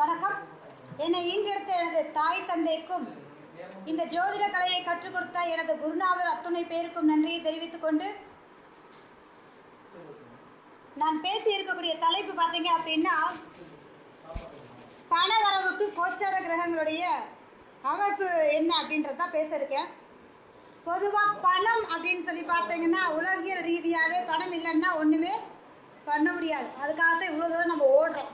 வணக்கம். என்னை ஈன்றெடுத்த எனது தாய் தந்தைக்கும் இந்த ஜோதிட கலையை கற்றுக் கொடுத்த எனது குருநாதர் அத்துணை பேருக்கும் நன்றியை தெரிவித்துக் கொண்டு நான் பேசி இருக்கக்கூடிய தலைப்பு பார்த்தீங்க அப்படின்னா, பண வரவுக்கு கோச்சார கிரகங்களுடைய அமைப்பு என்ன அப்படின்றதான் பேச இருக்கேன். பொதுவாக பணம் அப்படின்னு சொல்லி பார்த்தீங்கன்னா, உலகியல் ரீதியாகவே பணம் இல்லைன்னா ஒன்றுமே பண்ண முடியாது. அதுக்காகத்தான் இவ்வளோ தூரம் நம்ம ஓடுறோம்.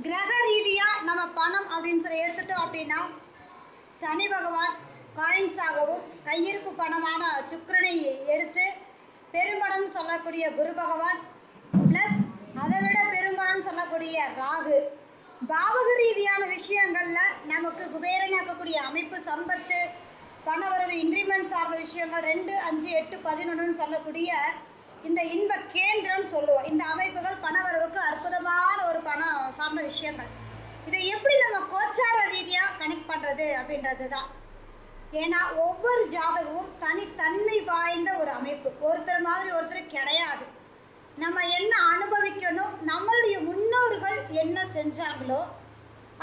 கிரக ரீதியாக நம்ம பணம் அப்படின்னு சொல்லி எடுத்துட்டோம் அப்படின்னா, சனி பகவான் காயின்ஸாகவும் கையிருப்பு பணமான சுக்கிரனை எடுத்து பெரும்பணம் சொல்லக்கூடிய குரு பகவான் ப்ளஸ் அதை விட பெரும்பணம் சொல்லக்கூடிய ராகு, பாவக ரீதியான விஷயங்களில் நமக்கு குபேரனாக்கக்கூடிய அமைப்பு, சம்பத்து, பணவரவு, இன்க்ரிமெண்ட் சார்ந்த விஷயங்கள் 2, 5, 8, 11 சொல்லக்கூடிய இந்த இன்ப கேந்திரம் சொல்லுவோம். இந்த அமைப்புகள் பணவரவுக்கு அற்புதமான ஒரு பணம் சார்ந்த விஷயங்கள். இதை எப்படி நம்ம கோச்சார ரீதியாக கனெக்ட் பண்ணுறது அப்படின்றது தான். ஏன்னா ஒவ்வொரு ஜாதகமும் தனித்தன்மை வாய்ந்த ஒரு அமைப்பு. ஒருத்தர் மாதிரி ஒருத்தர் கிடையாது. நம்ம என்ன அனுபவிக்கணும், நம்மளுடைய முன்னோர்கள் என்ன செஞ்சாங்களோ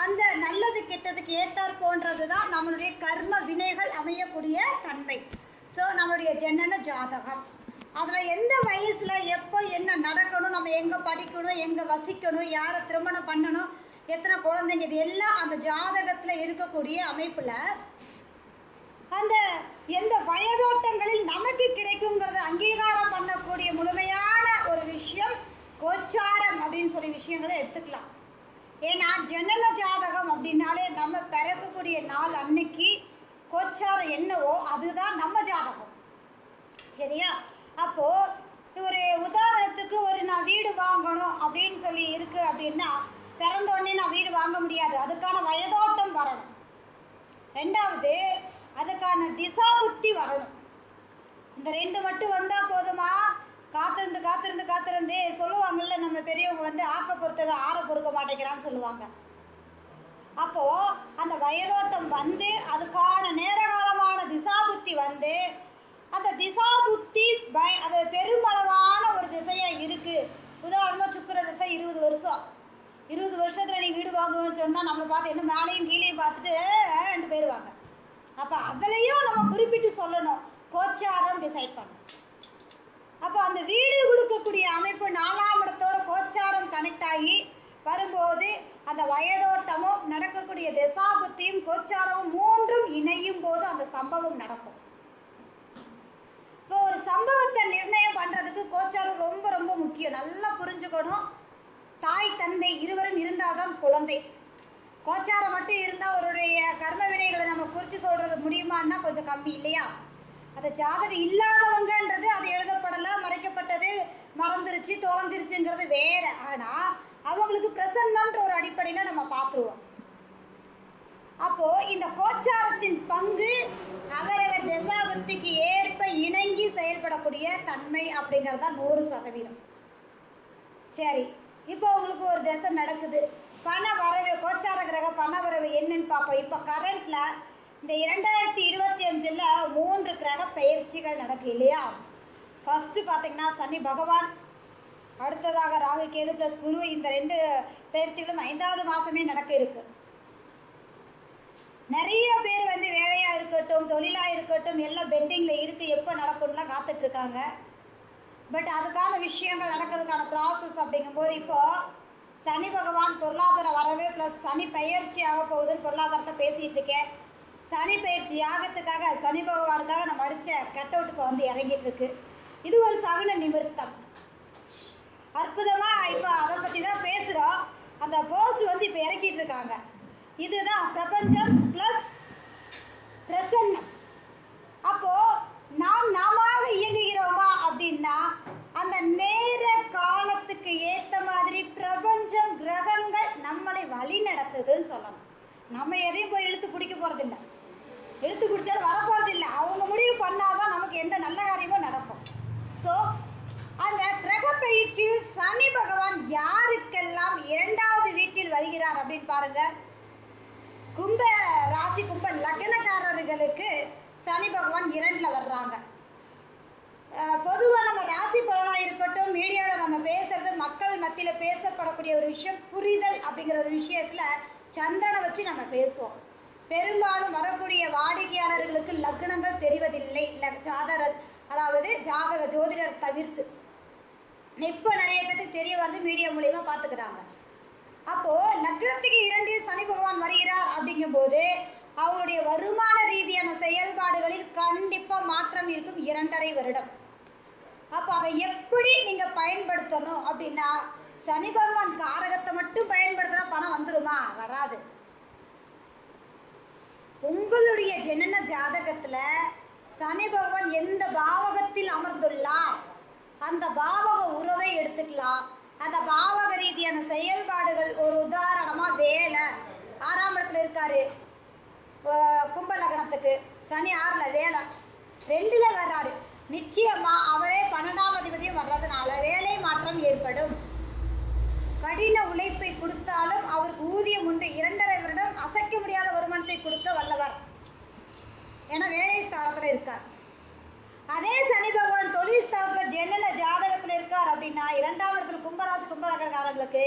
அந்த நல்லது கெட்டதுக்கு ஏற்றார் போன்றது தான் நம்மளுடைய கர்ம வினைகள் அமையக்கூடிய தன்மை. ஸோ நம்மளுடைய ஜனன ஜாதகம், அதில் எந்த வயசில் எப்போ என்ன நடக்கணும், நம்ம எங்கே படிக்கணும், எங்கே வசிக்கணும், யாரை திருமணம் பண்ணணும், எத்தனை குழந்தைங்க, இது எல்லாம் அந்த ஜாதகத்தில் இருக்கக்கூடிய அமைப்பில் அந்த எந்த வயதோட்டங்களில் நமக்கு கிடைக்குங்கிறத அங்கீகாரம் பண்ணக்கூடிய முழுமையான ஒரு விஷயம் கோச்சாரம் அப்படின்னு சொல்லி விஷயங்களை எடுத்துக்கலாம். ஏன்னா ஜனன ஜாதகம் அப்படின்னாலே நம்ம பிறக்கக்கூடிய நாள் அன்னைக்கு கோச்சாரம் என்னவோ அதுதான் நம்ம ஜாதகம். சரியா? அப்போது ஒரு உதாரணத்துக்கு நான் வீடு வாங்கணும் அப்படின்னு சொல்லி இருக்குது அப்படின்னா, பிறந்தோடனே நான் வீடு வாங்க முடியாது. அதுக்கான வயதோட்டம் வரணும். ரெண்டாவது அதுக்கான திசா புத்தி வரணும். இந்த 2 மட்டும் வந்தால் போதுமா? காத்திருந்து சொல்லுவாங்கல்ல, நம்ம பெரியவங்க ஆக்க பொறுத்தவன் ஆற பொறுக்க மாட்டேங்கிறான்னு சொல்லுவாங்க. அப்போது அந்த வயதோட்டம் அதுக்கான நேரகாலமான திசா புத்தி அந்த திசா புத்தி அது பெருமளவான ஒரு திசையாக இருக்குது. உதாரணமாக சுக்கிர திசை 20 வருஷம். 20 வருஷத்தில் நீ வீடு வாங்குவோன்னு சொன்னால் நம்மளை பார்த்து என்ன மேலேயும் கீழேயும் பார்த்துட்டு 2 போயிடுவாங்க. அப்போ அதுலேயும் நம்ம குறிப்பிட்டு சொல்லணும், கோச்சாரம் டிசைட் பண்ணணும். அப்போ அந்த வீடு கொடுக்கக்கூடிய அமைப்பு 4ஆம் இடத்தோட கோச்சாரம் கனெக்ட் ஆகி வரும்போது அந்த வயதோட்டமும் நடக்கக்கூடிய திசாபுத்தியும் கோச்சாரமும் 3ம் இணையும் போது அந்த சம்பவம் நடக்கும். இப்போ ஒரு சம்பவத்தை நிர்ணயம் பண்ணுறதுக்கு கோச்சாரம் ரொம்ப ரொம்ப முக்கியம். நல்லா புரிஞ்சுக்கணும். தாய் தந்தை இருவரும் இருந்தால்தான் குழந்தை. கோச்சாரம் மட்டும் இருந்தால் அவருடைய கர்ம வினைகளை நம்ம குறித்து சொல்கிறது முடியுமான்னா கொஞ்சம் கம்மி இல்லையா? அது ஜாதகம் இல்லாதவங்கன்றது அது எழுதப்படலை, மறைக்கப்பட்டது, மறந்துருச்சு, தொலைஞ்சிருச்சுங்கிறது வேற. ஆனால் அவங்களுக்கு பிரசன்னன்ற ஒரு அடிப்படையில் நம்ம பார்த்துருவோம். அப்போது இந்த கோச்சாரத்தின் பங்கு அவரவர் திசாபுத்திக்கு ஏற்ப இணங்கி செயல்படக்கூடிய தன்மை அப்படிங்கிறது தான் 100%. சரி, இப்போ உங்களுக்கு ஒரு திசை நடக்குது, பண வரவு, கோச்சார கிரக பண வரவு என்னன்னு பார்ப்போம். இப்போ கரண்ட்டில் இந்த 2025 3 கிரக பயிற்சிகள் நடக்கு இல்லையா? ஃபஸ்ட்டு பார்த்தீங்கன்னா சனி பகவான், அடுத்ததாக ராகு கேது ப்ளஸ் குரு. இந்த 2 பயிற்சிகளும் 5வது மாதமே நடக்க இருக்குது. நிறைய பேர் வேலையாக இருக்கட்டும், தொழிலாக இருக்கட்டும், எல்லாம் பெண்டிங்கில் இருக்குது, எப்போ நடக்கும்லாம் காத்துட்ருக்காங்க. பட் அதுக்கான விஷயங்கள் நடக்கிறதுக்கான ப்ராசஸ் அப்படிங்கும்போது இப்போது சனி பகவான் பொருளாதார வரவே ப்ளஸ் சனி பயிற்சி ஆக போகுதுன்னு பொருளாதாரத்தை பேசிகிட்டு இருக்கேன். சனி பயிற்சி யாகத்துக்காக சனி பகவானுக்காக நம்ம அடித்த கட் அவுட்டுக்கு இறங்கிட்டு இருக்கு. இது ஒரு சகுன நிமித்தம். அற்புதமாக இப்போ அதை பற்றி தான் பேசுகிறோம். அந்த போஸ்ட் இப்போ இறக்கிட்டு இருக்காங்க. இதுதான் பிரபஞ்சம் ப்ளஸ் பிரசன்னம். அப்போது நாம இயங்குகிறோமா அப்படின்னா அந்த நேர காலத்துக்கு ஏற்ற மாதிரி பிரபஞ்சம் கிரகங்கள் நம்மளை வழி நடத்துதுன்னு சொல்லணும். நம்ம எதையும் போய் இழுத்து பிடிக்க போகிறதில்ல, இழுத்து பிடிச்சாலும் வரப்போகிறதில்லை. அவங்க முடிவு பண்ணாதான் நமக்கு எந்த நல்ல காரியமும் நடக்கும். ஸோ அந்த கிரக பயிற்சியில் சனி பகவான் யாருக்கெல்லாம் 2வது வீட்டில் வருகிறார் அப்படின்னு பாருங்கள். கும்ப ராசி, கும்ப லக்னக்காரர்களுக்கு சனி பகவான் 2ல் வர்றாங்க. பொதுவாக நம்ம ராசி பலனாக இருக்கட்டும், மீடியாவில் நம்ம பேசுறது, மக்கள் மத்தியில் பேசப்படக்கூடிய ஒரு விஷயம் புரிதல் அப்படிங்கிற ஒரு விஷயத்தில் சந்திரனை வச்சு நம்ம பேசுவோம். பெரும்பாலும் வரக்கூடிய வாடிக்கையாளர்களுக்கு லக்னங்கள் தெரிவதில்லை, ஜாதக ஜோதிடர் தவிர்த்து. இப்போ நிறைய பேருக்கு தெரிய வந்து மீடியா மூலியமா பார்த்துக்கிறாங்க. அப்போ லக்னத்துக்கு 2 சனி பகவான் வருகிறார் அப்படிங்கும் போது அவங்களுடைய வருமான ரீதியான செயல்பாடுகளில் கண்டிப்பா மாற்றம் இருக்கும் 2.5 வருடம். அப்போ அதை எப்படி நீங்க பயன்படுத்தணும் அப்படின்னா, சனி பகவான் காரகத்தை மட்டும் பயன்படுத்தினா பணம் வந்துருமா? வராது. உங்களுடைய ஜனன ஜாதகத்துல சனி பகவான் எந்த பாவகத்தில் அமர்ந்துள்ளார், அந்த பாவக உறவை எடுத்துக்கலாம். அந்த பாவக ரீதியான செயல்பாடுகள், ஒரு உதாரணமா வேலை 6ஆம் இடத்துல இருக்காரு, கும்ப லக்னத்துக்கு சனி 6ல, வேலை 2ல வர்றாரு, நிச்சயமா அவரே 12ஆம் அதிபதியும் வர்றதுனால வேலை மாற்றம் ஏற்படும். கடின உழைப்பை கொடுத்தாலும் அவருக்கு ஊதியம் உண்டு. 2.5 வருடம் அசைக்க முடியாத வருமானத்தை கொடுக்க வல்லவர், ஏன்னா வேலை ஸ்தானத்துல இருக்கார். அதே சனி பகவான் தொழில் ஸ்தானத்துல ஜனன ஜாதகத்துல இருக்கார் அப்படின்னா 2ஆம் இடத்துல கும்பராசி கும்பராசிக்காரங்களுக்கு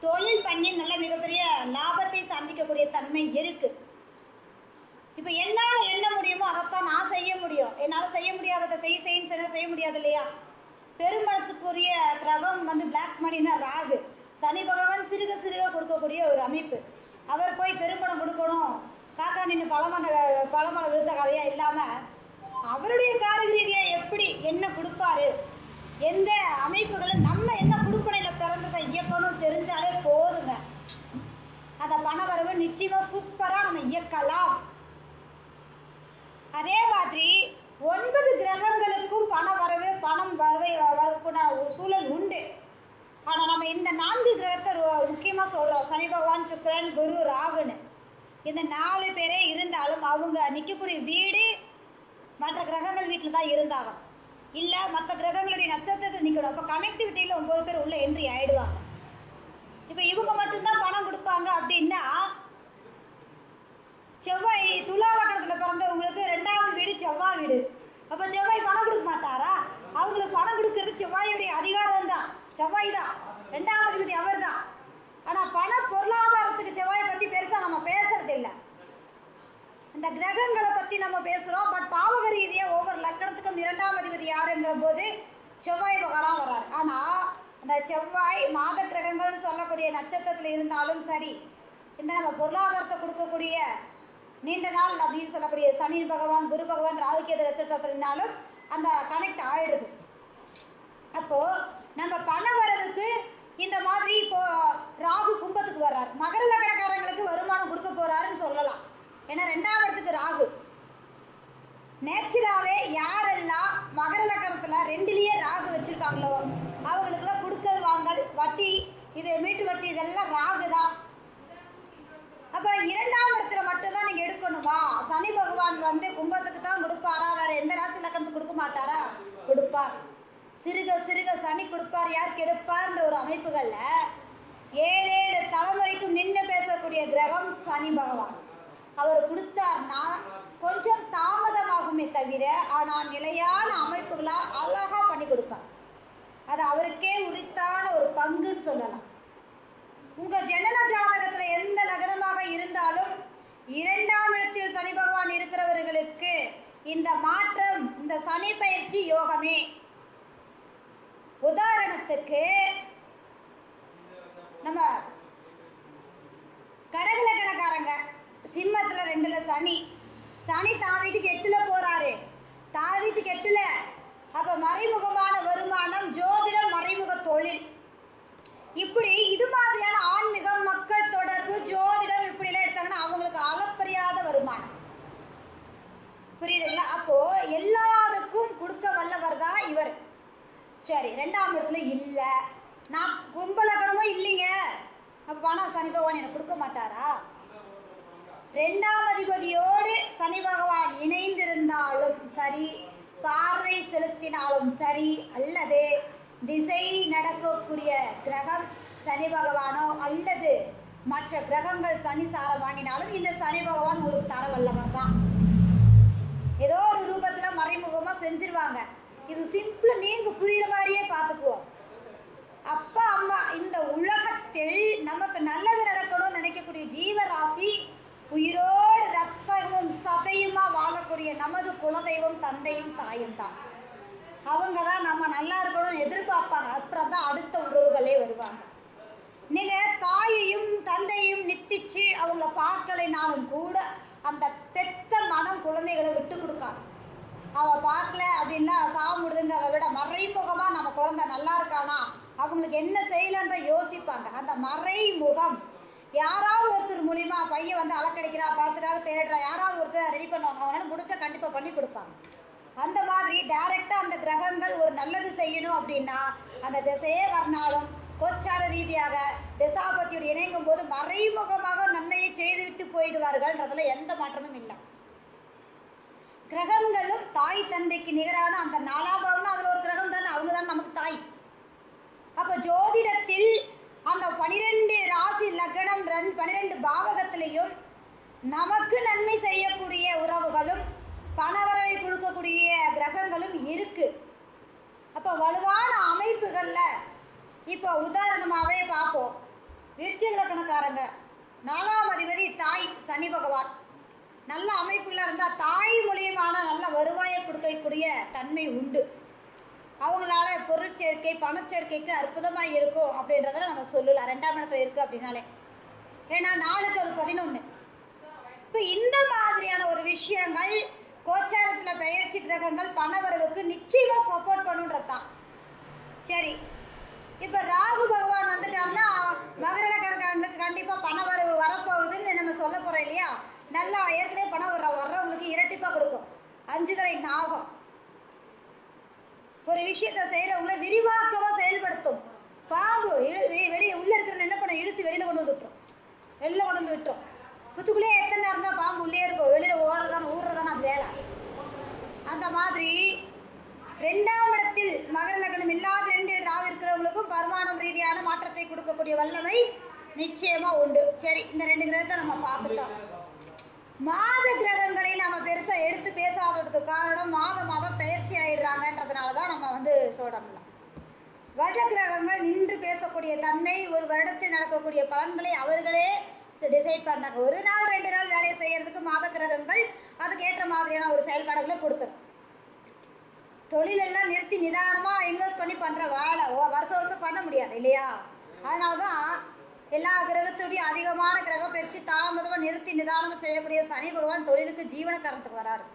தொழில் பண்ணி நல்ல மிகப்பெரிய லாபத்தை சந்திக்கக்கூடிய தன்மை இருக்கு. இப்ப என்னால என்ன முடியுமோ அதைத்தான் நான் செய்ய முடியும். என்னால செய்ய முடியாததை செய்ய முடியாது இல்லையா? பெரும்பலத்துக்குரிய கிரகம் வந்து பிளாக் மணினா ராகு. சனி பகவான் சிறுக சிறுக கொடுக்கக்கூடிய ஒரு அமைப்பு. அவர் போய் பெரும்படம் கொடுக்கணும், காக்கா நின்று பழமலை விழுந்த கதையா இல்லாம அவருடைய காரக ரீதியா எப்படி என்ன கொடுப்பாரு, எந்த அமைப்புகளை நம்ம என்ன குடுப்பனையில பிறந்துக்க இயக்கணும்னு தெரிஞ்சாலே போதுங்க. அந்த பண வரவு நிச்சயமா சூப்பரா நம்ம இயக்கலாம். அதே மாதிரி 9 கிரகங்களுக்கும் பணம் வரக்கூடிய ஒரு சூழல் உண்டு. ஆனா நம்ம இந்த 4 கிரகத்தை முக்கியமா சொல்றோம், சனி பகவான், சுக்கிரன், குரு, ராகுன்னு. இந்த 4 பேரே இருந்தாலும் அவங்க நிற்கக்கூடிய வீடு மற்ற கிரகங்கள் வீட்டில் தான் இருந்தாங்க, இல்லை மற்ற கிரகங்களுடைய நட்சத்திரத்தை நிற்கணும். அப்போ கனெக்டிவிட்டியில் 9 பேர் உள்ள என்ட்ரி ஆயிடுவாங்க. இப்போ இவங்க மட்டும்தான் பணம் கொடுப்பாங்க அப்படின்னா, செவ்வாய் துலா லக்னத்தில் பிறந்தவங்களுக்கு 2வது வீடு செவ்வாய் வீடு. அப்போ செவ்வாய் பணம் கொடுக்க மாட்டாரா? அவங்களுக்கு பணம் கொடுக்கறது செவ்வாயுடைய அதிகாரம் தான், செவ்வாய் தான் 2ஆம் அதிபதி அவர் தான். ஆனால் பண பொருளாதாரத்துக்கு செவ்வாயை பற்றி பெருசாக நம்ம பேசுறது இல்லை. இந்த கிரகங்களை பற்றி நம்ம பேசுகிறோம். பட் பாவக ரீதியாக ஒவ்வொரு லக்கணத்துக்கும் 2ஆம் அதிபதி யாருங்கிற போது செவ்வாய் பகவான் வர்றார். ஆனால் அந்த செவ்வாய் மாத கிரகங்கள்னு சொல்லக்கூடிய நட்சத்திரத்தில் இருந்தாலும் சரி, இந்த நம்ம பொருளாதாரத்தை கொடுக்கக்கூடிய நீண்ட நாள் அப்படின்னு சொல்லக்கூடிய சனி பகவான், குரு பகவான், ராகுகேது நட்சத்திரத்தில் இருந்தாலும் அந்த கனெக்ட் ஆயிடுது. அப்போது நம்ம பண வரவுக்கு இந்த மாதிரி இப்போ ராகு கும்பத்துக்கு வர்றார், மகர லக்னக்காரங்களுக்கு வருமானம் கொடுக்க போறாருன்னு சொல்லலாம். ஏன்னா 2ஆம் இடத்துக்கு ராகு. நேச்சுராவே யாரெல்லாம் மகர லக்னத்துல 2லயே ராகு வச்சிருக்காங்களோ அவங்களுக்குலாம் கொடுக்கல் வாங்கல், வட்டி, இது மீட்டு வட்டி, இதெல்லாம் ராகு தான். அப்ப 2ஆம் இடத்துல மட்டும்தான் நீங்க எடுக்கணுமா? சனி பகவான் வந்து கும்பத்துக்கு தான் கொடுப்பாரா? வேற எந்த ராசி லக்னத்துக்கு கொடுக்க மாட்டாரா? கொடுப்பார். சிறுக சிறுக சனி கொடுப்பார். யார் கெடுப்பார்ன்ற ஒரு அமைப்புகள்ல 7 தலைமுறைக்கும் நின்று பேசக்கூடிய கிரகம் சனி பகவான். அவர் கொடுத்தார்னா கொஞ்சம் தாமதமாகுமே தவிர, ஆனால் நிலையான அமைப்புகளா அழகா பண்ணி கொடுப்பார். அது அவருக்கே உரித்தான ஒரு பங்குன்னு சொல்லலாம். உங்க ஜனன ஜாதகத்துல எந்த லக்னமாக இருந்தாலும் 2ஆம் இடத்தில் சனி பகவான் இருக்கிறவர்களுக்கு இந்த மாற்றம், இந்த சனி பயிற்சி யோகமே. உதாரணத்துக்கு நம்ம கடக லக்னக்காரங்க சிம்மத்துல 2ல சனி, சனி தான் வீட்டுக்கு 8ல போறாரு, தான் வீட்டுக்கு 8ல. அப்ப மறைமுகமான வருமானம், ஜோதிடம், மறைமுக தொழில், இப்படி இது மாதிரியான ஆன்மீக மக்கள் தொடர்பு, ஜோதிடம் இப்படிலாம் எடுத்தாங்கன்னா அவங்களுக்கு அளப்பரியாத வருமானம். புரியுதுங்களா? அப்போ எல்லாருக்கும் கொடுக்க வல்லவர் தான் இவர். சரி, 2ஆம் இடத்துல இல்லை, நான் கும்பலக்கணமும் இல்லைங்க, அப்போ பணம் சனி பகவான் எனக்கு கொடுக்க மாட்டாரா? 2ஆம் அதிபதியோடு சனி பகவான் இணைந்திருந்தாலும் சரி, பார்வை செலுத்தினாலும் சரி, அல்லது திசை நடக்கக்கூடிய கிரகம் சனி பகவானோ அல்லது மற்ற கிரகங்கள் சனி சாரம் வாங்கினாலும் இந்த சனி பகவான் உங்களுக்கு தர வல்லவர் தான். ஏதோ ஒரு ரூபத்தில் மறைமுகமாக செஞ்சிருவாங்க. இது சிம்பிளா நீங்க புரியுற மாதிரியே பார்த்துக்குவோம். அப்பா அம்மா இந்த உலகத்தில் நமக்கு நல்லது நடக்கணும்னு நினைக்கக்கூடிய ஜீவராசி உயிரோடு ரத்தமும் சதையுமா வாழக்கூடிய நமது குலதெய்வம் தந்தையும் தாயும் தான். அவங்க தான் நம்ம நல்லா இருக்கணும்னு எதிர்பார்ப்பாங்க. அப்புறம் தான் அடுத்த உறவுகளே வருவாங்க. நீங்க தாயையும் தந்தையும் நித்திச்சு அவங்கள பார்க்கலைனாலும் கூட அந்த பெத்த மனம் குழந்தைகளை விட்டு கொடுக்காது. அவள் பார்க்கல அப்படின்னா சாப்பிடுதுங்கிறத விட மறைமுகமா நம்ம குழந்தை நல்லா இருக்கானா அவங்களுக்கு என்ன செய்யலான்ற யோசிப்பாங்க. அந்த மறைமுகம் யாராவது ஒருத்தர் மூலியமா பையன் வந்து அலக்கடிக்கிறா பழத்துக்காக தேடுறா யாராவது ஒருத்தர் ரெடி பண்ணுவாங்க. அவங்களால முடிச்சா கண்டிப்பா பண்ணி கொடுப்பாங்க. அந்த மாதிரி டைரக்டா அந்த கிரகங்கள் ஒரு நல்லது செய்யணும் அப்படின்னா அந்த திசையே வரனாலும் கோச்சார ரீதியாக திசாபத்தியோடு இணைங்கும் போது மறைமுகமாக நன்மையை செய்துவிட்டு போயிடுவார்கள்ன்றதுல எந்த மாற்றமும் இல்லை. கிரகங்களும் தாய் தந்தைக்கு நிகரான அந்த 4ஆம் பாவம்னா அதுல ஒரு கிரகம் தானே, அவங்க தான் நமக்கு தாய். அப்ப ஜோதிடத்தில் அந்த 12 ராசி லக்னம் 12 பாவகத்திலையும் நமக்கு நன்மை செய்யக்கூடிய உறவுகளும் பணவரவை கொடுக்கக்கூடிய கிரகங்களும் இருக்கு. அப்ப வலுவான அமைப்புகள்ல இப்போ உதாரணமாவே பார்ப்போம். விருச்சிக லக்னக்காரங்க 4ஆம் அதிபதி தாய் சனி பகவான் நல்ல அமைப்புல இருந்தா தாய் மூலியமான நல்ல வருவாயை கொடுக்கக்கூடிய தன்மை உண்டு. அவங்களால பொருள் சேர்க்கை பணச்சேர்க்கைக்கு அற்புதமா இருக்கும் அப்படின்றத நம்ம சொல்லலாம். 2ஆம் இடத்துல இருக்கு அப்படின்னாலே, ஏன்னா 4க்கு அது 11. இப்ப இந்த மாதிரியான ஒரு விஷயங்கள் கோச்சாரத்துல பெயர்ச்சி கிரகங்கள் பணவரவுக்கு நிச்சயமா சப்போர்ட் பண்ணுன்றதுதான். சரி, இப்ப ராகு பகவான் வந்துட்டாருன்னா மகரக்காரங்களுக்கு கண்டிப்பா பணவரவு வரப்போகுதுன்னு நம்ம சொல்ல போறோம் இல்லையா. நல்லா ஏற்கனவே பணம் வர்றவங்களுக்கு இரட்டிப்பா கொடுக்கும். 5 தலை நாகம் ஒரு விஷயத்த செய்யறவங்கள விரிவாக்கமா செயல்படுத்தும். பாம்பு வெளியே உள்ள இருக்கிற என்ன பண்ண இழுத்து வெளியில கொண்டு வந்து விட்டுரும். புத்துக்குள்ளேயே எத்தனை நேரம் தான் பாம்பு உள்ளே இருக்கும், வெளியில ஊடுறதான அது வேலை. அந்த மாதிரி 2ஆம் இடத்தில் மகர லக்னம் இல்லாத 2 ராகு இருக்கிறவங்களுக்கும் வருமானம் ரீதியான மாற்றத்தை கொடுக்கக்கூடிய வல்லமை நிச்சயமா உண்டு. சரி, இந்த 2 கிரகத்தை நம்ம பார்த்துட்டோம். மாத கிரகங்களை நம்ம பெருசா எடுத்து பேசாததுக்கு காரணம் மாதம் பெயர்ச்சி ஆயிடுறாங்கன்றதுனாலதான் நம்ம வந்து சொல்றோம்ல. வஜ கிரகங்கள் நின்று பேசக்கூடிய தன்மை, ஒரு வருடத்தில் நடக்கக்கூடிய பலன்களை அவர்களே டிசைட் பண்ணாங்க. ஒரு நாள் 2 நாள் வேலையை செய்யறதுக்கு மாத கிரகங்கள் அதுக்கு ஏற்ற மாதிரியான ஒரு செயல்பாடுகளை கொடுத்துரும். தொழிலெல்லாம் நிறுத்தி நிதானமா இன்வெஸ்ட் பண்ணி பண்ற வேலை வருஷம் பண்ண முடியாது இல்லையா. அதனாலதான் எல்லா கிரகத்துடைய அதிகமான கிரகம் பெருச்சு தாமதமா நிறுத்தி நிதானமா செய்யக்கூடிய சனி பகவான் தொழிலுக்கு ஜீவனக்காரத்துக்கு வராரு.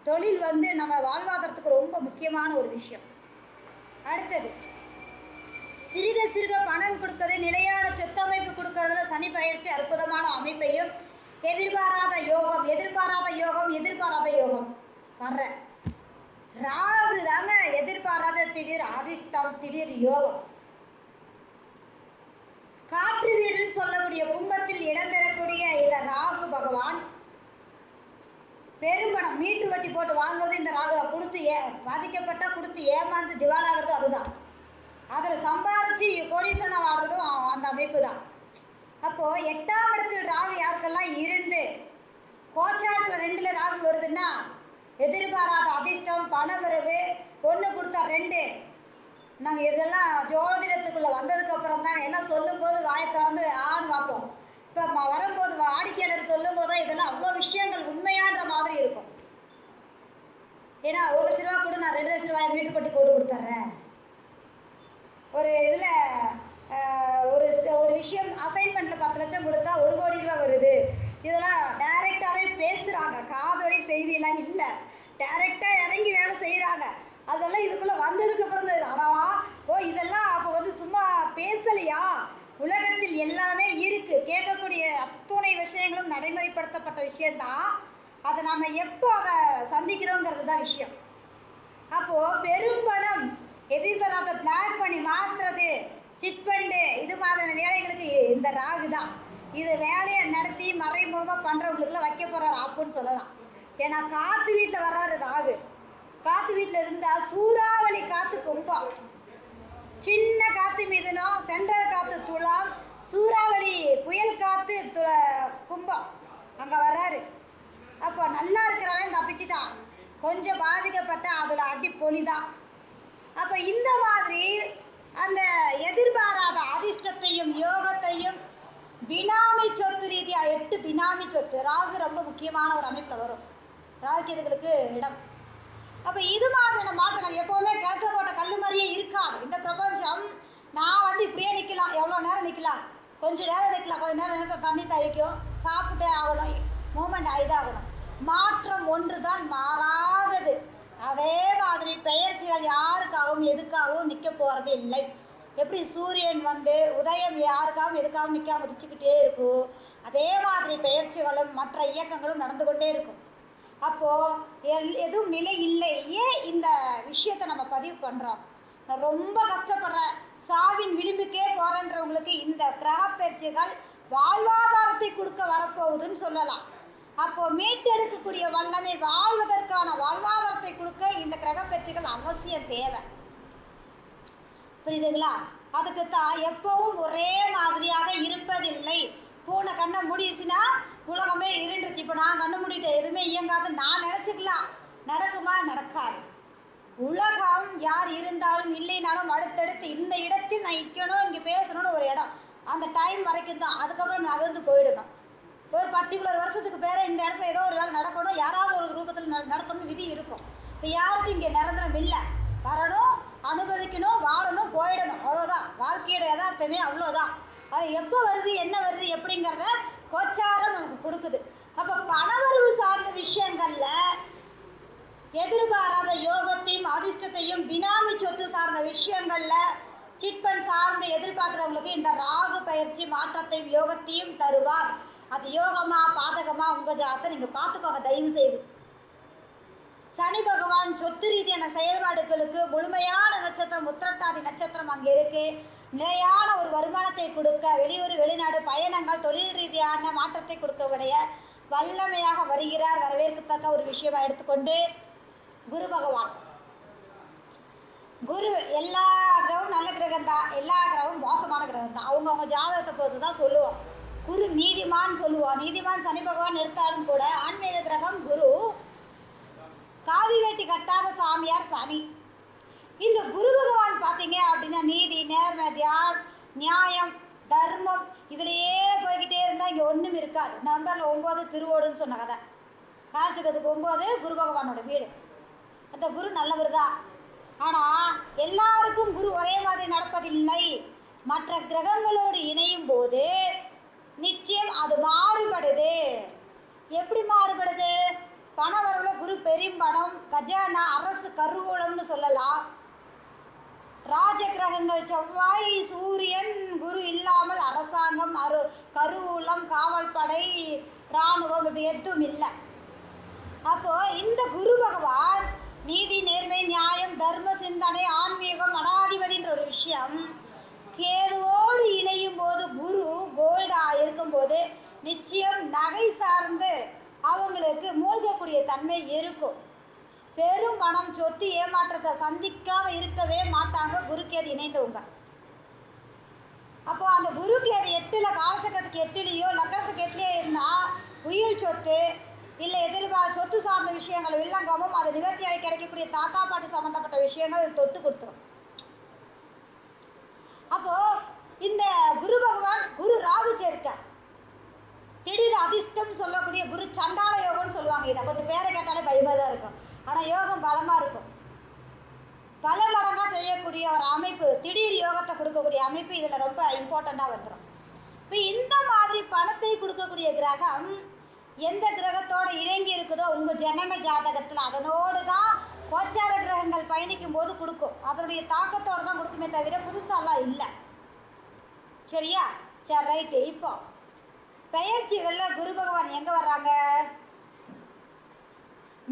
தொழில் வந்து நம்ம வாழ்வாதாரத்துக்கு ரொம்ப முக்கியமான ஒரு விஷயம். அடுத்தது சிறுக சிறுக பணம் கொடுக்கறது, நிலையான சொத்தமைப்பு கொடுக்கறதுல சனி பயிற்சி அற்புதமான அமைப்பையும் எதிர்பாராத யோகம் வர்ற ராகு தாங்க எதிர்பாராத திடீர் அதிர்ஷ்டம், திடீர் யோகம். காற்று வீடுன்னு சொல்லக்கூடிய கும்பத்தில் இடம்பெறக்கூடிய இந்த ராகு பகவான் பெரும்பணம் மீட்டு வட்டி போட்டு வாங்குறது இந்த ராகு தான். கொடுத்து பாதிக்கப்பட்டா கொடுத்து ஏமாந்து திவாலாகிறது அதுதான். அதில் சம்பாரிச்சு கோடீஸ்வரன் ஆடுறதும் அந்த அமைப்பு தான். அப்போ 8ஆம் இடத்தில் ராகு யாருக்கெல்லாம் இருந்து கோச்சாரத்தில் 2ல் ராகு வருதுன்னா எதிர்பாராத அதிர்ஷ்டம், பணவரவு, 1 கொடுத்தா 2. நாங்கள் இதெல்லாம் ஜோதிடத்துக்குள்ளே வந்ததுக்கு அப்புறம் தான் எல்லாம் சொல்லும் போது வாயை திறந்து ஆண் பார்ப்போம். இப்போ வரும்போது வாடிக்கையாளர் சொல்லும் போது தான் இதெல்லாம் அவ்வளோ விஷயங்கள் உண்மையான்ற மாதிரி இருக்கும். ஏன்னா 1 லட்ச ரூபா கொடு, நான் 2 லட்ச ரூபாய் வீட்டு பட்டி போட்டு கொடுத்துட்றேன். ஒரு இதில் ஒரு விஷயம் அசைன்மெண்ட்டில் 10 லட்சம் கொடுத்தா 1 கோடி ரூபா வருது. இதெல்லாம் டைரெக்டாகவே பேசுகிறாங்க, காதொலி செய்தியெல்லாம் இல்லை, டைரெக்டாக இறங்கி வேலை செய்கிறாங்க. அதெல்லாம் இதுக்குள்ளே வந்ததுக்கு அப்புறம் இதெல்லாம் அப்போ வந்து சும்மா பேசலையா, உலகத்தில் எல்லாமே இருக்கு, கேட்கக்கூடிய அத்துணை விஷயங்களும் நடைமுறைப்படுத்தப்பட்ட விஷயம்தான். அதை நம்ம எப்போ அதை சந்திக்கிறோங்கிறது தான் விஷயம். அப்போ பெரும்பணம் எதிர்பாராத பிளாக் பண்ணி மாற்றுறது, சிப்பண்டு, இது மாதிரியான வேலைகளுக்கு இந்த ராகு தான். இது வேலையை நடத்தி மறைமுகமாக பண்ணுறவங்களுக்குலாம் வைக்க போகிறாரு ஆப்புன்னு சொல்லலாம். ஏன்னா காற்று வீட்டில் வர்றாரு ராகு. காற்று வீட்டில் இருந்தால் சூறாவளி காற்று கும்பம், சின்ன காற்று மிதுனம், தென்றல் காற்று துலாம், சூறாவளி புயல் காற்று கும்பம் அங்கே வர்றாரு. அப்போ நல்லா இருக்கிறவன் தப்பிச்சுட்டான், கொஞ்சம் பாதிக்கப்பட்டால் அதில் அடி பொலிதான். அப்போ இந்த மாதிரி அந்த எதிர்பாராத அதிர்ஷ்டத்தையும் யோகத்தையும் பினாமி சொத்து ரீதியாக 8 பினாமி சொத்து, ராகு ரொம்ப முக்கியமான ஒரு அமைப்பில் வரும், ராகு இதுகளுக்கு இடம். அப்போ இது மாதிரியான மாற்றங்கள் எப்போவுமே கிணத்துல போட்ட கல் மாதிரியே இருக்காது. இந்த பிரபஞ்சம் நான் இப்படியே நிற்கலாம், எவ்வளோ நேரம் நிற்கலாம், கொஞ்சம் நேரம் நிற்கலாம், கொஞ்சம் நேரம் நேரத்தை தண்ணி தழிக்கும், சாப்பிட்டே ஆகணும், மூமெண்ட் ஆகிதாகணும். மாற்றம் ஒன்று தான் மாறாதது. அதே மாதிரி பெயர்ச்சிகள் யாருக்காகவும் எதுக்காகவும் நிற்க போகிறது இல்லை. எப்படி சூரியன் உதயம் யாருக்காகவும் எதுக்காகவும் நிற்காம உதிச்சுக்கிட்டே இருக்கும், அதே மாதிரி பெயர்ச்சிகளும் மற்ற இயக்கங்களும் நடந்து கொண்டே இருக்கும். அப்போது எதுவும் நிலை இல்லை. ஏன் இந்த விஷயத்தை நம்ம பதிவு பண்ணுறோம்? நான் ரொம்ப கஷ்டப்படுறேன், சாவின் விளிம்புக்கே போகிறேன்றவங்களுக்கு இந்த கிரக பயிற்சிகள் வாழ்வாதாரத்தை கொடுக்க வரப்போகுதுன்னு சொல்லலாம். அப்போது மீட்டெடுக்கக்கூடிய வல்லமை, வாழ்வதற்கான வாழ்வாதாரத்தை கொடுக்க இந்த கிரக பயிற்சிகள் அவசியம் தேவை. புரியுதுங்களா? அதுக்கு தான் எப்பவும் ஒரே மாதிரியாக இருப்பதில்லை. பூனை கண்ணை மூடிடுச்சுன்னா உலகமே இருண்டுச்சு, இப்போ நான் கண்ணு மூடிட்டு எதுவுமே இயங்காதுன்னு நான் நினச்சிக்கலாம். நடக்குமா? நடக்காது. உலகம் யார் இருந்தாலும் இல்லைனாலும் அடுத்தடுத்து இந்த இடத்தில் நான் நிற்கணும், இங்கே பேசணும்னு ஒரு இடம், அந்த டைம் வரைக்கும் தான். அதுக்கப்புறம் நகர்ந்து போயிடணும். ஒரு பர்டிகுலர் வருஷத்துக்கு பேர இந்த இடத்துல ஏதோ ஒரு வேலை நடக்கணும், யாராவது ஒரு ரூபத்தில் நடத்தணும்னு விதி இருக்கும். இப்போ யாருக்கும் இங்கே நிரந்தரம் இல்லை. வரணும், அனுபவிக்கணும், வாழணும், போயிடணும், அவ்வளோதான். வாழ்க்கையோட யதார்த்தமே அவ்வளோதான். அது எப்போ வருது, என்ன வருது, எப்படிங்கிறத கோச்சாரம் நமக்கு கொடுக்குது. அப்போ பணவரவு சார்ந்த விஷயங்களில் எதிர்பாராத யோகத்தையும் அதிர்ஷ்டத்தையும் பினாமி சொத்து சார்ந்த விஷயங்களில் சிட்பண்ட் சார்ந்து எதிர்பார்க்குறவங்களுக்கு இந்த ராகு பயிற்சி மாற்றத்தையும் யோகத்தையும் தருவார். அது யோகமா பாதகமா உங்கள் ஜாதகத்தை நீங்கள் பார்த்துக்கோங்க தயவு செய்து. சனி பகவான் சொத்து ரீதியான செயல்பாடுகளுக்கு முழுமையான நட்சத்திரம் உத்திரட்டாதி நட்சத்திரம் அங்கே இருக்கு. நிலையான ஒரு வருமானத்தை கொடுக்க, வெளியூர் வெளிநாடு பயணங்கள் தொழில் ரீதியான மாற்றத்தை கொடுக்கக்கூடிய வல்லமையாக வருகிறார். வரவேற்கத்தக்க ஒரு விஷயமா எடுத்துக்கொண்டு குரு பகவான், குரு எல்லா கிரகமும் நல்ல கிரகம் தான், எல்லா கிரகமும் மோசமான கிரகம் தான். அவங்கவுங்க ஜாதகத்தை பொறுத்து தான் சொல்லுவோம். குரு நீதிமான் சொல்லுவோம். நீதிமான் சனி பகவான் எடுத்தாலும் கூட ஆன்மீக கிரகம் குரு. காவி வேட்டி கட்டாத சாமியார் சனி. இந்த குரு பகவான் பார்த்தீங்க அப்படின்னா நீதி, நேர்மை, நியாயம், தர்மம் இதுலேயே போய்கிட்டே இருந்தால் இங்கே ஒன்றும் இருக்காது. நம்பரில் 9 திருவோடுன்னு சொன்ன கதை. காலச்சக்கரத்துக்கு 9 குரு பகவானோட வீடு. அந்த குரு நல்லவர் தான். ஆனால் எல்லாருக்கும் குரு ஒரே மாதிரி நடப்பதில்லை. மற்ற கிரகங்களோடு இணையும் போது நிச்சயம் அது மாறுபடுது. எப்படி மாறுபடுது? பண வரவுல குரு பெரும்பணம், கஜானா, அரசு கருவூலம்னு சொல்லலாம். ராஜ கிரகங்கள் செவ்வாய், சூரியன், குரு இல்லாமல் அரசாங்கம், கருவூலம், காவல் படை, இராணுவம் இப்படி எதுவும் இல்லை. அப்போ இந்த குரு பகவான் நீதி, நேர்மை, நியாயம், தர்ம சிந்தனை, ஆன்மீகம், மடாதிபதின்ற ஒரு விஷயம் கேதுவோடு இணையும் போது, குரு கோல்டா இருக்கும்போது நிச்சயம் நகை சார்ந்து அவங்களுக்கு மூழ்கக்கூடிய தன்மை இருக்கும். பெரும் பணம், சொத்து, ஏமாற்றத்தை சந்திக்காம இருக்கவே மாட்டாங்க குருக்கேது இணைந்தவங்க. அப்போ அந்த குருக்கேது 8ல் காலசக்கரத்துக்கு 8லேயோ லக்கணத்துக்கு 8லேயோ இருந்தால் உயிர் சொத்து இல்லை சொத்து சார்ந்த விஷயங்கள் வில்லங்கமும் அது நிவர்த்தியாகி கிடைக்கக்கூடிய தாத்தா பாட்டு சம்மந்தப்பட்ட விஷயங்கள் தொட்டு கொடுத்துரும். அப்போ இந்த குரு பகவான் குரு ராகு சேர்க்க திடீர் அதிர்ஷ்டம் சொல்லக்கூடிய குரு சண்டால யோகம்னு சொல்லுவாங்க. இதை கொஞ்சம் பேரை கேட்டாலே பயமாக தான் இருக்கும். ஆனால் யோகம் பலமாக இருக்கும். பல மடங்காக செய்யக்கூடிய ஒரு அமைப்பு, திடீர் யோகத்தை கொடுக்கக்கூடிய அமைப்பு இதில் ரொம்ப இம்பார்ட்டண்ட்டாக வந்துடும். இப்போ இந்த மாதிரி பணத்தை கொடுக்கக்கூடிய கிரகம் எந்த கிரகத்தோடு இணங்கி இருக்குதோ உங்கள் ஜனன ஜாதகத்தில் அதனோடு தான் கோச்சார கிரகங்கள் பயணிக்கும் போது கொடுக்கும். அதனுடைய தாக்கத்தோடு தான் கொடுக்குமே தவிர புதுசாலாம் இல்லை. சரியா? சரி, ரைட்டு. இப்போ பெயர்ச்சிகளில் குரு பகவான் எங்கே வர்றாங்க?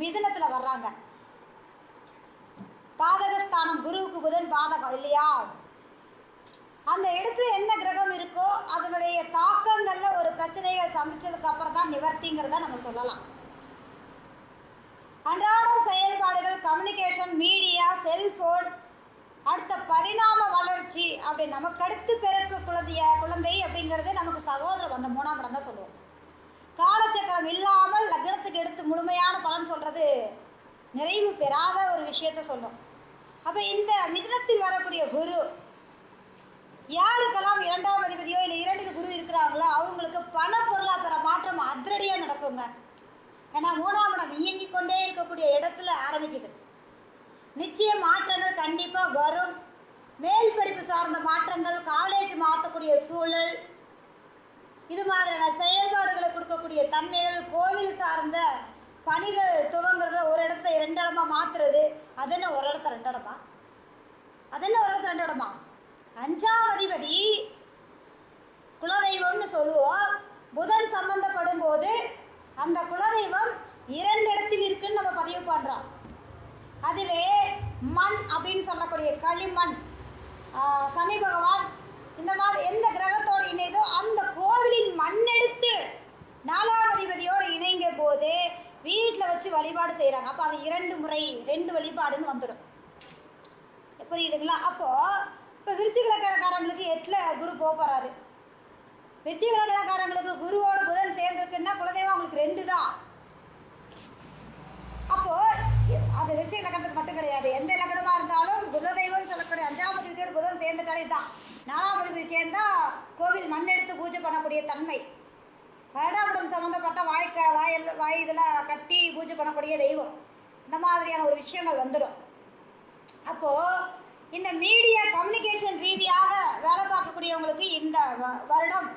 மிதுனத்தில் வர்றாங்க. பாதகஸ்தானம் குருவுக்கு புதன் பாதகம் இல்லையா? அந்த இடத்துல என்ன கிரகம் இருக்கோ அதனுடைய தாக்கங்கள்ல ஒரு பிரச்சனைகள் சந்திச்சதுக்கு அப்புறம் தான் நிவர்த்திங்கிறத நம்ம சொல்லலாம். அன்றாடம் செயல்பாடுகள், கம்யூனிகேஷன், மீடியா, செல்போன், அடுத்த பரிணாம வளர்ச்சி அப்படி நமக்கு அடுத்து பிறக்க குழந்தை அப்படிங்கிறது நமக்கு சகோதரர் அந்த 3ஆம் இடம் தான் சொல்லுவோம். காலச்சக்கரம் இல்லாமல் லக்னத்துக்கு எடுத்து முழுமையான பலன் சொல்றது நிறைவு பெறாத ஒரு விஷயத்த சொல்லும். அப்போ இந்த மிதுனத்தில் வரக்கூடிய குரு யாருக்கெல்லாம் 2ஆம் அதிபதியோ இல்லை 2ல் குரு இருக்கிறாங்களோ அவங்களுக்கு பண பொருளாதார மாற்றம் அதிரடியாக நடக்குங்க. ஏன்னா 3ஆம் இடம் இயங்கிக் கொண்டே இருக்கக்கூடிய இடத்துல ஆரம்பிக்குது. நிச்சயம் மாற்றங்கள் கண்டிப்பாக வரும். மேல் படிப்பு சார்ந்த மாற்றங்கள், காலேஜ் மாற்றக்கூடிய சூழல், இது மாதிரியான செயல்பாடுகளை கொடுக்கக்கூடிய தன்மைகள், கோவில் சார்ந்த பணிகள் துவங்குறத ஒரு இடத்த 2 இடமா மாற்றுறது. அது என்ன ஒரு இடத்த 2 இடமா? அது என்ன ஒரு இடத்த 2 இடமா? 5ஆம் அதிபதி குலதெய்வம்னு சொல்லுவோம். புதன் சம்பந்தப்படும் போது அந்த குலதெய்வம் 2 இடத்தில் இருக்குன்னு நம்ம பதிவு பண்ணுறோம். அதுவே மண் அப்படின்னு சொல்லக்கூடிய களிமண், சனி பகவான், இந்த மாதிரி எந்த கிரகத்தோடு இணைதோ அந்த கோவிலின் மண்ணெடுத்து 4ஆம் அதிபதியோடு இணைங்க போது வீட்டில் வச்சு வழிபாடு செய்கிறாங்க. அப்போ அது 2 முறை 2 வழிபாடுன்னு வந்துடும். புரியுதுங்களா? அப்போது இப்போ விருச்சிகலக்காரங்களுக்கு 8ல் குரு போகிறாரு. விருச்சிகலக்காரங்களுக்கு குருவோட புதன் சேர்ந்துருக்குன்னா குலதெய்வம் அவங்களுக்கு 2 தான். அப்போது அது விருச்சிகலக்கணத்துக்கு மட்டும் கிடையாது, எந்த இலக்கணமாக இருந்தாலும் குலதெய்வம்னு சொல்லக்கூடிய 5ஆம் அதிபதியோட புதன் சேர்ந்துட்டாலே தான். 4ஆம் அதிபதி சேர்ந்தால் கோவில் மண் எடுத்து பூஜை பண்ணக்கூடிய தன்மை. 2ஆம் இடம் சம்மந்தப்பட்ட வாய் இதில் கட்டி பூஜை பண்ணக்கூடிய தெய்வம், இந்த மாதிரியான ஒரு விஷயங்கள் வந்துடும். அப்போது இந்த மீடியா கம்யூனிகேஷன் ரீதியாக வேலை பார்க்கக்கூடியவங்களுக்கு இந்த வருடம்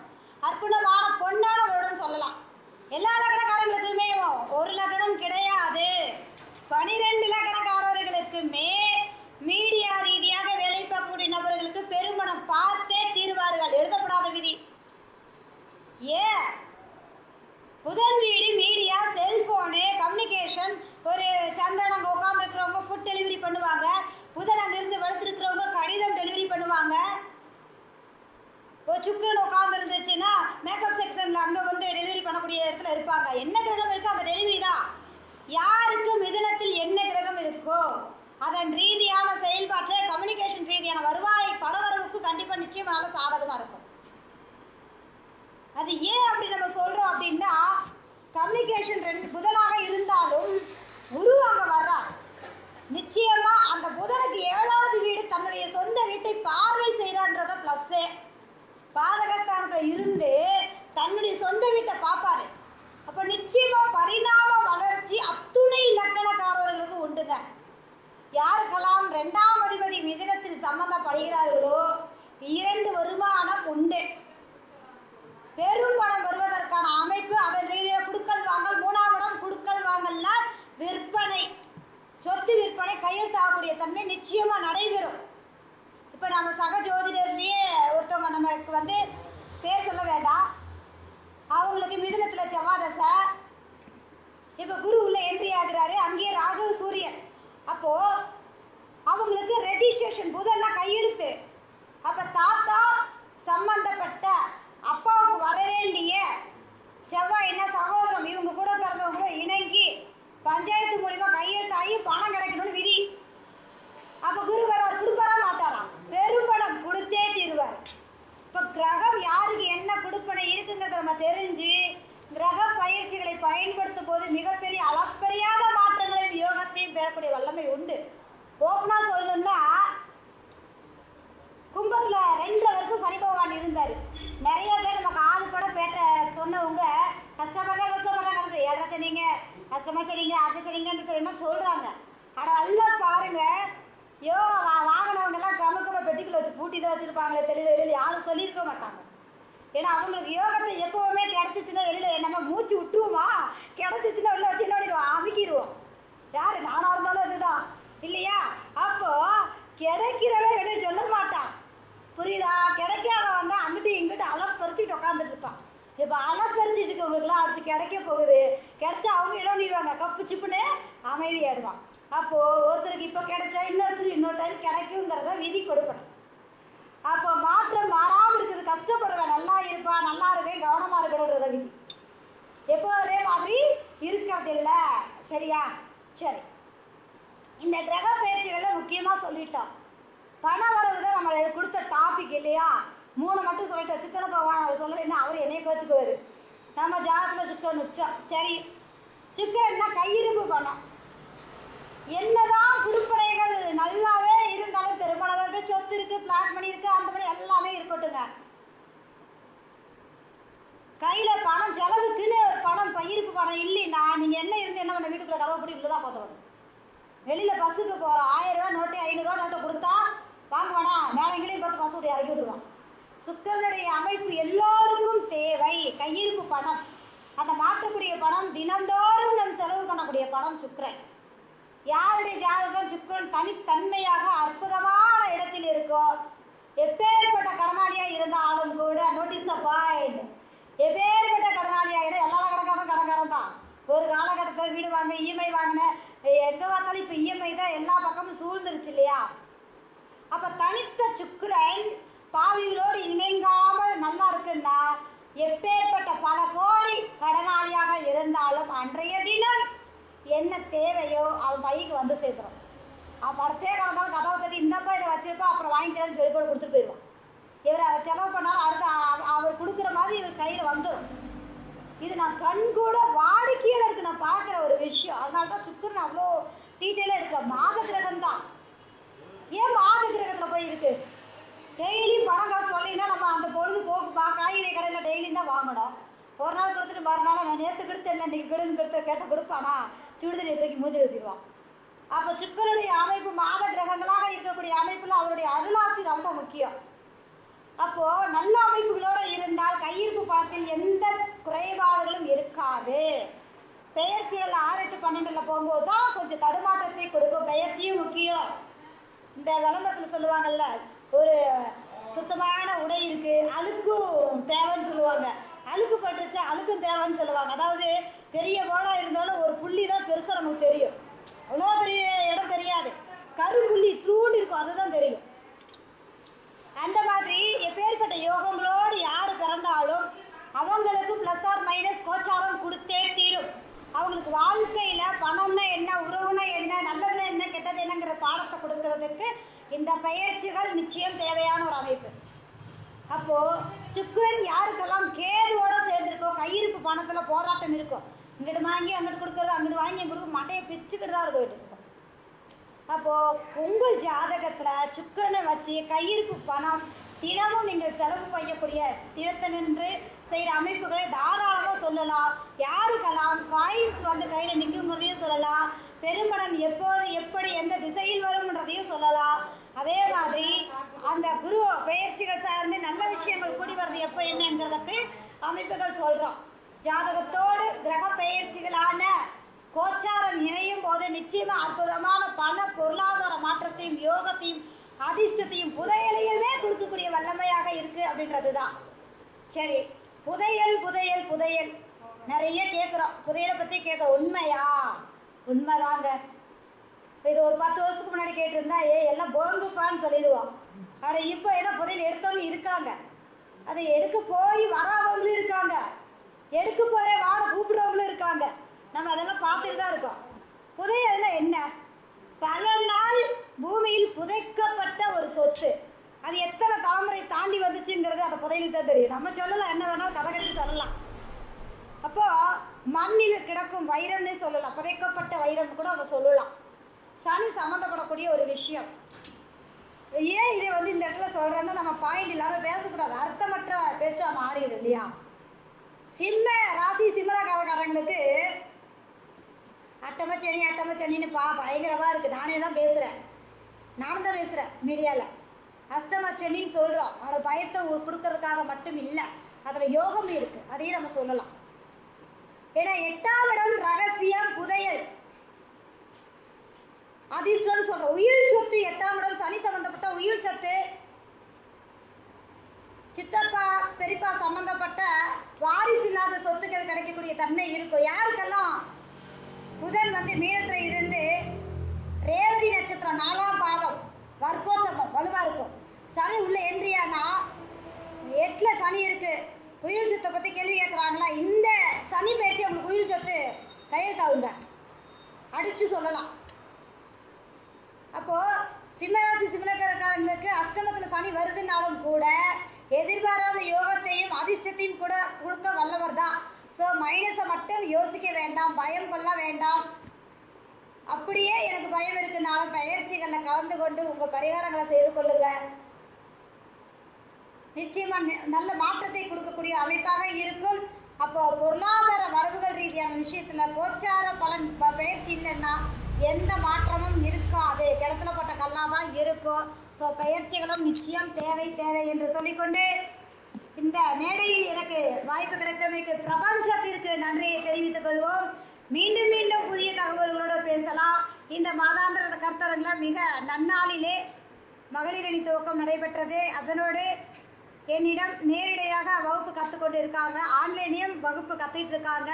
அற்புதமான பொன்னான வருடம் சொல்லலாம். எல்லா லக்னக்காரங்களுக்குமே ஒரு லக்னம் கிடையாது, 12 லக்னக்காரர்களுக்குமே மீடியா ரீதியாக வேலை பார்க்கக்கூடிய நபர்களுக்கு பெருமணம் பார்த்தே தீர்வார்கள். எழுதப்படாத விதி. ஏன்? புதன் வீடு மீடியா, செல்போனு, கம்யூனிகேஷன். ஒரு சந்திரன் அங்கே உட்கார்ந்து இருக்கிறவங்க ஃபுட் டெலிவரி பண்ணுவாங்க, புதன் அங்கிருந்து வளர்த்துருக்கிறவங்க கடிதம் டெலிவரி பண்ணுவாங்க. ஒரு சுக்கரன் உட்கார்ந்து இருந்துச்சுன்னா மேக்கப் செக்ஷனில் அங்கே வந்து டெலிவரி பண்ணக்கூடிய இடத்துல இருப்பாங்க. என்ன கிரகம் இருக்கோ அந்த டெலிவரி தான். யாருக்கு மிதுனத்தில் என்ன கிரகம் இருக்கோ அதன் ரீதியான செயல்பாட்டில் கம்யூனிகேஷன் ரீதியான வருவாய் பணவரவுக்கு கண்டிப்பாக நிச்சயமாக சாதகமாக இருக்கும். அது ஏன் அப்படி நம்ம சொல்கிறோம் அப்படின்னா, கம்யூனிகேஷன் புதனாக இருந்தாலும் குரு அங்கே வர்றார். நிச்சயமாக அந்த புதனுக்கு 7வது வீடு தன்னுடைய சொந்த வீட்டை பார்வை செய்கிறான்றத ப்ளஸ்ஸே. பாதகஸ்தானத்தில் இருந்து தன்னுடைய சொந்த வீட்டை பார்ப்பாரு. அப்போ நிச்சயமாக பரிணாம வளர்ச்சி அத்துணை லக்கணக்காரர்களுக்கு உண்டுங்க. யாருக்கெல்லாம் 2ஆம் அதிபதி மிதுனத்தில் சம்பந்தப்படுகிறார்களோ 2 வருமானம் உண்டு. பெரும் பணம் வருவதற்கான அமைப்பு அதன் ரீதியாக குடுக்கல் வாங்கல். 3ஆம் இடம் குடுக்கல் வாங்கல்ல விற்பனை, சொத்து விற்பனை, கையெழுத்தாகக்கூடிய தன்மை நிச்சயமாக நடைபெறும். இப்போ நம்ம சக ஜோதிடர்லேயே ஒருத்தவங்க நமக்கு வந்து பேர் சொல்ல வேண்டாம், அவங்களுக்கு மிதுனத்தில் செவ்வாதசை, இப்போ குரு உள்ள என்ட்ரி ஆகுறாரு, அங்கேயே ராகு சூரியன். அப்போது அவங்களுக்கு ரெஜிஸ்ட்ரேஷன் புதன்லாம் கையெழுத்து. அப்போ தாத்தா சம்பந்தப்பட்ட அப்பாவுக்கு வர வேண்டிய செவ்வாய் என்ன சகோதரம் இவங்க கூட பிறந்தவங்களும் இணங்கி பஞ்சாயத்து மூலிமா கையெழுத்தாகி பணம் கிடைக்கணும்னு விதி. அப்போ குரு வரார், கொடுப்பாரா மாட்டாராம்? பெரும்பணம் கொடுத்தே தீருவார். இப்போ கிரகம் யாருக்கு என்ன கொடுப்பனை இருக்குங்கிறத நம்ம தெரிஞ்சு கிரக பயிற்சிகளை பயன்படுத்தும் போது மிகப்பெரிய அளப்பரியாத மாற்றங்களையும் யோகத்தையும் பெறக்கூடிய வல்லமை உண்டு. ஓப்பனாக சொல்லணும்னா, கும்பத்தில் 2 வருஷம் சனி பகவான் இருந்தார். நிறைய பேர் நம்ம காது பட பேட்டை சொன்னவங்க கஷ்டப்படுறாங்க 7 சொன்னீங்க, கஷ்டமாக சொன்னீங்க, அது சொன்னீங்க, இந்த சொன்னீங்கன்னா சொல்கிறாங்க. ஆனால் நல்லா பாருங்கள், யோகா வாங்கினவங்கெல்லாம் கமுக்கமாக பெட்டிக்குள்ள வச்சு பூட்டி தான் வச்சுருப்பாங்களே, வெளியில் யாரும் சொல்லியிருக்க மாட்டாங்க. ஏன்னா அவங்களுக்கு யோகத்தை எப்போவுமே கிடச்சிச்சின்னா வெளியில் நம்ம மூச்சு விட்டுருவோமா, கிடச்சிச்சின்னா வெளில வச்சு என்ன பண்ணிடுவோம், அமுக்கிடுவோம். யார் நானாக இருந்தாலும் அதுதான் இல்லையா? அப்போது கிடைக்கிறவே வெளியே சொல்ல மாட்டான். புரியுதா? கிடைக்காத வந்து அங்கிட்டு இங்கிட்டு பறிச்சுட்டு உட்காந்துட்டு இருப்பான். இப்போ பறிச்சுட்டு இருக்கவங்களுக்குலாம் அடுத்து கிடைக்க போகுது, கிடைச்சா அவங்க என்ன பண்ணிடுவாங்க, கப்பு சிப்புன்னு அமைதியாடுவான். அப்போது ஒருத்தருக்கு இப்போ கிடைச்சா இன்னொருத்தருக்கு இன்னொரு டைம் கிடைக்குங்கிறத விதி கொடுக்கணும். அப்போ மாற்றம் மாறாமல் இருக்குது. கஷ்டப்படுவேன், நல்லா இருப்பான், நல்லா இருக்கேன், கவனமாக இருக்கணுன்றத விதி. எப்போ ஒரே மாதிரி இருக்கிறது இல்லை. சரியா? சரி, இந்த கிரக பயிற்சிகளில் முக்கியமாக சொல்லிட்டோம். பண வரவு தான் நம்ம கொடுத்த டாபிக் இல்லையா? 3 மட்டும் சொல்லிட்டோம். சுக்கரன் பகவான் அவர் சொல்லலைன்னா அவர் என்னைய கோச்சுக்குவார். நம்ம ஜாதகத்தில் சுக்கரன் உச்சம். சரி, சுக்கரன்னா கையிருப்பு பணம். என்னதான் குடுப்பனைகள் நல்லாவே இருந்தாலும் பெருமளவுக்கு சொத்து இருக்கு, பிளாக் மணி இருக்கு, அந்த மணி எல்லாமே இருக்கட்டுங்க, கையில பணம் செலவுக்குன்னு ஒரு பணம் இருப்பு பணம் இல்லைன்னா நீங்க என்ன இருந்து என்ன பண்ண, வீட்டுக்குள்ள கதவை போட்டு உள்ளதான் பார்த்தோம். வெளியில பஸ்ஸுக்கு போறோம், 1000 ரூபா நோட்டு 500 ரூபா நோட்டை கொடுத்தா வாங்குவானா, மேலே எங்கேயும் பார்த்து பஸ் விட்டு இறக்கி விட்டுருவான். சுக்கரனுடைய அமைப்பு எல்லோருக்கும் தேவை. கையிருப்பு பணம், அந்த மாற்றக்கூடிய பணம், தினந்தோறும் நம் செலவு பண்ணக்கூடிய பணம் சுக்கிரன். யாருடைய ஜாதகம் சுக்கிரன் தனித்தன்மையாக அற்புதமான இடத்தில் இருக்கோ, எப்பேற்பட்ட கடனாளியா இருந்தாலும் கூட, நோட்டீஸ் த பாயிண்ட், எப்பேற்பட்ட கடனாளியா இருந்தால் எல்லா கடன்காரன் தான். ஒரு காலகட்டத்தில் வீடு வாங்க இஎம்ஐ வாங்கினேன், எங்கே பார்த்தாலும் இப்போ இஎம்ஐ தான் எல்லா பக்கமும் சூழ்ந்துருச்சு இல்லையா. அப்போ தனித்த சுக்கிரன் பாவிகளோடு இணைங்காமல் நல்லா இருக்குன்னா, எப்பேற்பட்ட பல கோடி கடனாளியாக இருந்தாலும் அன்றைய தினம் என்ன தேவையோ அவன் பைக்கு வந்து சேர்த்துறான். அவன் படத்தே கடந்தாலும் கதவை தட்டி இந்தப்பா இதை வச்சிருப்பா அப்புறம் வாங்கிக்கிறேன்னு சொல்லி போய் கொடுத்துட்டு போயிடுவான். இவர் அதை செலவு பண்ணாலும் அடுத்து அவர் கொடுக்குற மாதிரி இவர் கையில் வந்துடும். இது நான் கண் கூட வாடிக்கையாளருக்கு நான் பார்க்குற ஒரு விஷயம். அதனால தான் சுக்கிரன் அவ்வளோ டீட்டெயிலாக எடுக்க. மாத கிரகம் தான், ஏன் மாத கிரகத்தில் போய் இருக்கு? டெய்லியும் பணம் காசு வரலைன்னா நம்ம அந்த பொழுது போக்கு காய்கறி கடையில் டெய்லியும் தான் வாங்கணும். ஒரு நாள் கொடுத்துட்டு மறுநாள் நான் நேற்று கொடுத்து இல்லை இன்றைக்கி கொடுத்து கேட்ட கொடுப்பானா, சுடுதண்ணி தூக்கி மூஞ்சி ஊற்றிடுவான். அப்போ சுக்கிரனுடைய அமைப்பு மாத கிரகங்களாக இருக்கக்கூடிய அமைப்பில் அவருடைய அருளாசி ரொம்ப முக்கியம். அப்போ நல்ல அமைப்புகளோடு இருந்தால் கையிருப்பு பணத்தில் எந்த குறைபாடுகளும் இருக்காது. பெயர்ச்சிகள் 6, 8, 12 போகும்போது தான் கொஞ்சம் தடுமாற்றத்தை கொடுக்கும். பெயர்ச்சியும் முக்கியம். இந்த விளம்பரத்தில் சொல்லுவாங்கல்ல, ஒரு சுத்தமான உடை இருக்கு, அழுக்கும் தேவைன்னு சொல்லுவாங்க. அழுக்கு பட்டுருச்சு அழுக்கும் தேவைன்னு சொல்லுவாங்க. அதாவது பெரிய போடா இருந்தாலும் ஒரு புள்ளி தான் பெருசாக நமக்கு தெரியும், அவ்வளோ பெரிய இடம் தெரியாது. கருப்புள்ளி தூண்டு இருக்கும், அதுதான் தெரியும். அந்த மாதிரி எப்பேற்பட்ட யோகங்களோடு யார் பிறந்தாலும் அவங்களுக்கு ப்ளஸ் ஆர் மைனஸ் கோச்சாரம் கொடுத்தே தீரும். அவங்களுக்கு வாழ்க்கையில் பணம்னா என்ன, உறவுனா என்ன, நல்லதுன்னா என்ன, கெட்டது என்னங்கிற பாடத்தை கொடுக்கறதுக்கு இந்த பயிற்சிகள் நிச்சயம் தேவையான ஒரு அமைப்பு. அப்போது சுக்கிரன் யாருக்கெல்லாம் கேதுவோடு சேர்ந்துருக்கோ கையிருப்பு பணத்தில் போராட்டம் இருக்கும். இங்கிட்டு வாங்கி அங்கிட்டு கொடுக்குறது, அங்கிட்டு வாங்கி கொடுக்க மட்டையை பிச்சுக்கிட்டு தான் இருக்கும். அப்போது உங்கள் ஜாதகத்தில் சுக்கிரனை வச்சு கையிருப்பு பணம் தினமும் நீங்கள் செலவு செய்யக்கூடிய தினத்தை நின்று செய்கிற அமைப்புகளை தாராளமாக சொல்லலாம். யாருக்கெல்லாம் காயின்ஸ் வந்து கையில் நிற்குங்கிறதையும் சொல்லலாம். பெரும்பணம் எப்போது எப்படி எந்த திசையில் வரும்ன்றதையும் சொல்லலாம். அதே மாதிரி அந்த குரு பயிற்சிகள் சார்ந்து நல்ல விஷயங்கள் கூடி வர்றது எப்போ என்னங்கிறதுக்கு அமைப்புகள் சொல்கிறோம். ஜாதகத்தோடு கிரக பயிற்சிகளான கோச்சாரம் இணையும் போது நிச்சயமாக அற்புதமான பண பொருளாதார மாற்றத்தையும் யோகத்தையும் அதிர்ஷ்டத்தையும் புதையலையுமே கொடுக்கக்கூடிய வல்லமையாக இருக்குது அப்படின்றது தான். சரி, புதையல் புதையல் புதையல் நிறைய கேட்குறோம். புதையலை பற்றி கேட்க உண்மையா? உண்மைதாங்க. இது ஒரு 10 வருஷத்துக்கு முன்னாடி கேட்டிருந்தா எல்லாம் போங்குப்பான்னு சொல்லிடுவோம். ஆனால் இப்போ என்ன புதையல் எடுத்தவங்க இருக்காங்க, அதை எடுக்க போய் வராதவங்களும் இருக்காங்க, எடுக்க போகிற வாட கூப்பிடுறவங்களும் இருக்காங்க. நம்ம அதெல்லாம் பார்த்துட்டு தான் இருக்கோம். புதையல்னா என்ன? பல நாள் பூமியில் புதைக்கப்பட்ட ஒரு சொத்து. அது எத்தனை தலைமுறை தாண்டி வந்துச்சுங்கிறது அந்த புதையலுக்கு தான் தெரியும். நம்ம சொல்லலாம், என்ன வேணாலும் கதை கட்டி சொல்லலாம். அப்போது மண்ணில் கிடக்கும் வைரம்னே சொல்லலாம், புதைக்கப்பட்ட வைரம் கூட அதை சொல்லலாம். சனி சம்மந்தப்படக்கூடிய ஒரு விஷயம். ஏன் இதை வந்து இந்த இடத்துல சொல்கிறேன்னா, நம்ம பாயிண்ட் இல்லாமல் பேசக்கூடாது, அர்த்தமற்ற பேச்சாக மாறிடும் இல்லையா. சிம்ம ராசி சிம்மக்காரங்களுக்கு அட்டமச்சனின்னு பயங்கரமாக இருக்குது. நானே தான் பேசுகிறேன், நானும் தான் பேசுகிறேன் மீடியாவில். அஷ்டமச்சனின்னு சொல்கிறோம், அதை பயத்தை கொடுக்கறதுக்காக மட்டும் இல்லை, அதில் யோகம் இருக்குது, அதையும் நம்ம சொல்லலாம். ஏன்னா 8ஆம் இடம் ரகசியம் புதையல் அதிர்ஷ்டம்னு சொல்கிறோம். உயிர் சொத்து 8ஆம் இடம் சனி சம்மந்தப்பட்ட உயிர் சொத்து, சித்தப்பா பெரியப்பா சம்மந்தப்பட்ட வாரிசு இல்லாத சொத்துக்கள் கிடைக்கக்கூடிய தன்மை இருக்கும். யாருக்கெல்லாம் புதன் வந்து மீனத்தில் இருந்து ரேவதி நட்சத்திரம் 4ஆம் பாதம் வர்க்கோத்தமம் வலுவாக இருக்கும். சனி உள்ள என்ட்ரியானா 8ல் சனி இருக்குது. உயிர் சொத்தை பற்றி கேள்வி கேட்குறாங்களா? இந்த சனி பேச்சு உங்களுக்கு உயிர் சொத்து கையெழுத்தாவுங்க, அடித்து சொல்லலாம். அப்போது சிம்மராசி சிம்மக்காரங்களுக்கு அஷ்டமத்தில் சனி வருதுன்னாலும் கூட எதிர்பாராத யோகத்தையும் அதிர்ஷ்டத்தையும் கூட கொடுக்க வல்லவர் தான். ஸோ மைனஸை மட்டும் யோசிக்க வேண்டாம், பயம் கொள்ள வேண்டாம். அப்படியே எனக்கு பயம் இருக்குனாலும் பயிற்சிகளில் கலந்து கொண்டு உங்கள் பரிகாரங்களை செய்து கொள்ளுங்க. நிச்சயமாக நல்ல மாற்றத்தை கொடுக்கக்கூடிய அமைப்பாக இருக்கும். அப்போ பொருளாதார வரவுகள் ரீதியான விஷயத்தில் கோச்சார பலன் பயிற்சி இல்லைன்னா எந்த மாற்றமும் இருக்காது, கிணத்துல பட்ட கல்லாக தான் இருக்கும். ஸோ பயிற்சிகளும் நிச்சயம் தேவை என்று சொல்லிக்கொண்டு இந்த மேடையில் எனக்கு வாய்ப்பு கிடைத்தமைக்கு பிரபஞ்சத்திற்கு நன்றியை தெரிவித்துக் கொள்வோம். மீண்டும் புதிய தகவல்களோடு பேசலாம். இந்த மாதாந்திர கர்த்தரங்கில் மிக நன்னாளிலே மகளிரணி துவக்கம் நடைபெற்றது. அதனோடு என்னிடம் நேரடியாக வகுப்பு கற்றுக்கொண்டு இருக்காங்க, ஆன்லைனையும் வகுப்பு கற்றுக்கிட்டு இருக்காங்க.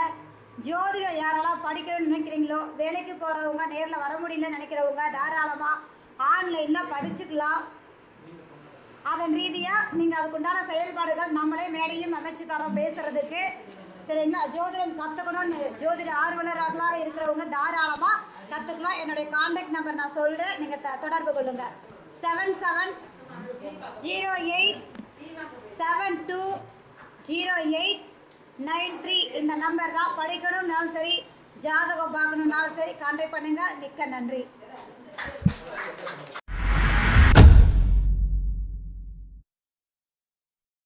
ஜோதிடம் யாரெல்லாம் படிக்கணும்னு நினைக்கிறீங்களோ, வேலைக்கு போகிறவங்க, நேரில் வர முடியலன்னு நினைக்கிறவங்க தாராளமாக ஆன்லைனில் படிச்சுக்கலாம். அதன் ரீதியாக நீங்கள் அதுக்குண்டான செயல்பாடுகள் நம்மளே மேடையும் அமைச்சு தரோம் பேசுகிறதுக்கு. சரிங்களா? ஜோதிடம் கற்றுக்கணும்னு ஜோதிட ஆர்வலராக இருக்கிறவங்க தாராளமாக கற்றுக்கலாம். என்னுடைய கான்டாக்ட் நம்பர் நான் சொல்கிறேன், நீங்கள் தொடர்பு கொள்ளுங்கள். 7708720893 இந்த நம்பர் தான். படிக்கணும்னாலும் சரி, ஜாதகம் பார்க்கணுன்னாலும் சரி கான்டாக்ட் பண்ணுங்கள். மிக்க நன்றி.